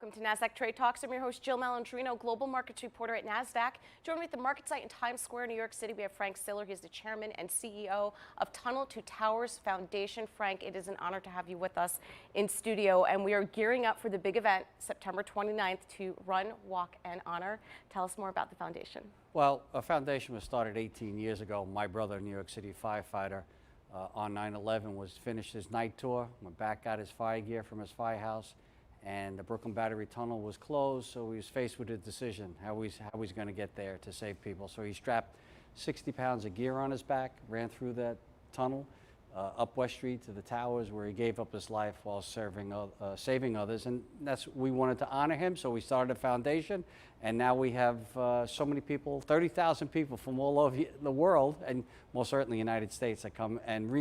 Welcome to Nasdaq Trade Talks. I'm your host, Jill Malandrino, global markets reporter at Nasdaq. Joining me at the market site in Times Square, New York City, we have Frank Siller. He's the chairman and CEO of Tunnel to Towers Foundation. Frank, it is an honor to have you with us in studio, and we are gearing up for the big event, September 29th, to Run, Walk, and Honor. Tell us more about the foundation. Well, a foundation was started 18 years ago. My brother, a New York City firefighter, on 9/11 finished his night tour, went back, got his fire gear from his firehouse, and the Brooklyn Battery Tunnel was closed, so he was faced with a decision how he's going to get there to save people. So he strapped 60 pounds of gear on his back, ran through that tunnel, up West Street to the towers, where he gave up his life while saving others. And we wanted to honor him, so we started a foundation, and now we have so many people, 30,000 people from all over the world, and most certainly the United States, that come and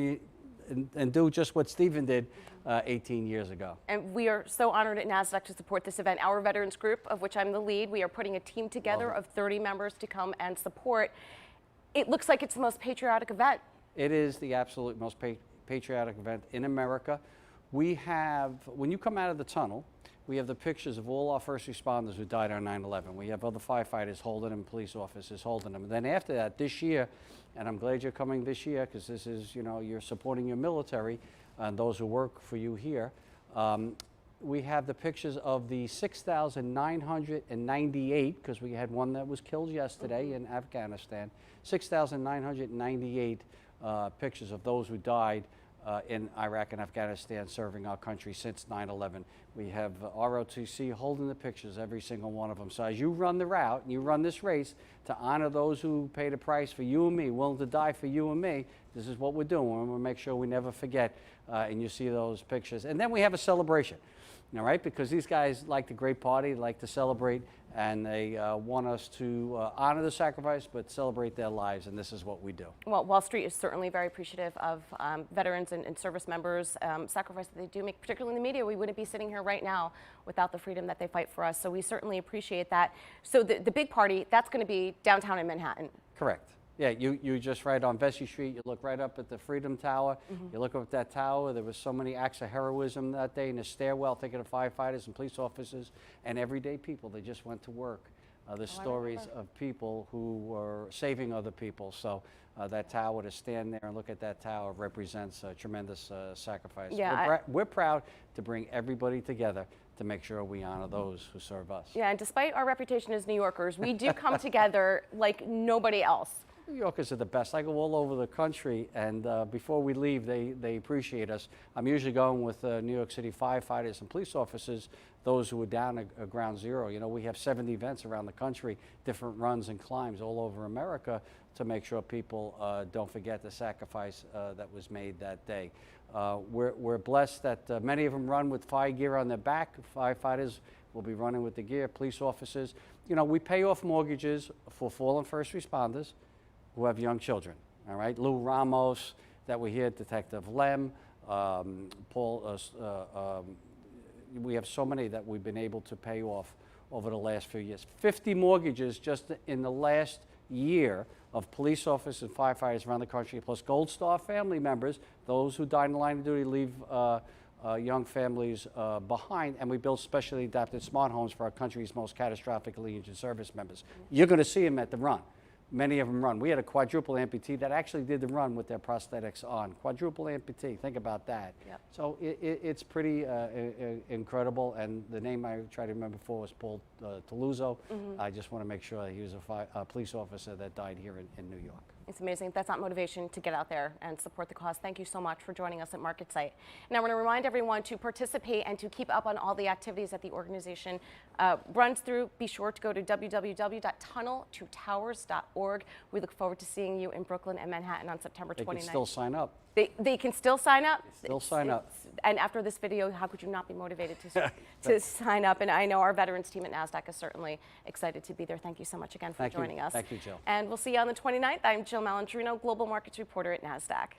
do just what Stephen did 18 years ago. And we are so honored at Nasdaq to support this event. Our veterans group, of which I'm the lead, we are putting a team together of 30 members to come and support. It looks like it's the most patriotic event. It is the absolute most patriotic event in America. We have, when you come out of the tunnel, we have the pictures of all our first responders who died on 9/11. We have other firefighters holding them, police officers holding them. And then after that, this year, and I'm glad you're coming this year, because this is, you're supporting your military and those who work for you here. We have the pictures of the 6,998, because we had one that was killed yesterday in Afghanistan, 6,998 pictures of those who died in Iraq and Afghanistan serving our country since 9/11. We have ROTC holding the pictures, every single one of them. So as you run the route and you run this race to honor those who paid a price for you and me, willing to die for you and me, this is what we're doing. We're going to make sure we never forget, and you see those pictures. And then we have a celebration, all right, because these guys like the great party, like to celebrate, and they want us to honor the sacrifice, but celebrate their lives, and this is what we do. Well, Wall Street is certainly very appreciative of veterans and service members' sacrifice that they do make, particularly in the media. We wouldn't be sitting here right now without the freedom that they fight for us, so we certainly appreciate that. So the big party, that's going to be downtown in Manhattan. Correct. Yeah, you just right on Vesey Street, you look right up at the Freedom Tower, you look up at that tower, there was so many acts of heroism that day in the stairwell, thinking of firefighters and police officers and everyday people. They just went to work. The stories of people who were saving other people. So that tower, to stand there and look at that tower, represents a tremendous sacrifice. Yeah, we're proud to bring everybody together to make sure we honor those who serve us. Yeah, and despite our reputation as New Yorkers, we do come together like nobody else. New Yorkers are the best. I go all over the country, and before we leave, they appreciate us. I'm usually going with New York City firefighters and police officers, those who are down at ground zero. You know, we have 70 events around the country, different runs and climbs all over America, to make sure people don't forget the sacrifice that was made that day. We're blessed that many of them run with fire gear on their back. Firefighters will be running with the gear, police officers. You know, we pay off mortgages for fallen first responders who have young children, all right? Lou Ramos, that we hear, Detective Lem, Paul, we have so many that we've been able to pay off over the last few years. 50 mortgages just in the last year of police officers and firefighters around the country, plus Gold Star family members, those who died in the line of duty, leave young families behind, and we build specially adapted smart homes for our country's most catastrophically injured service members. You're going to see them at the run. Many of them run. We had a quadruple amputee that actually did the run with their prosthetics on. Quadruple amputee, think about that. Yep. So it's pretty incredible, and the name I tried to remember before was Paul Toluzzo. I just want to make sure that he was a police officer that died here in New York. It's amazing. If that's not motivation to get out there and support the cause, thank you so much for joining us at MarketSite. Now, I want to remind everyone to participate and to keep up on all the activities that the organization runs through. Be sure to go to www.tunneltotowers.org. We look forward to seeing you in Brooklyn and Manhattan on September 29th. They can still sign up. They can still sign up? Still sign up. And after this video, how could you not be motivated to sign up? And I know our veterans team at Nasdaq is certainly excited to be there. Thank you so much again for joining us. Thank you, Jill. And we'll see you on the 29th. I'm Jill Malandrino, global markets reporter at Nasdaq.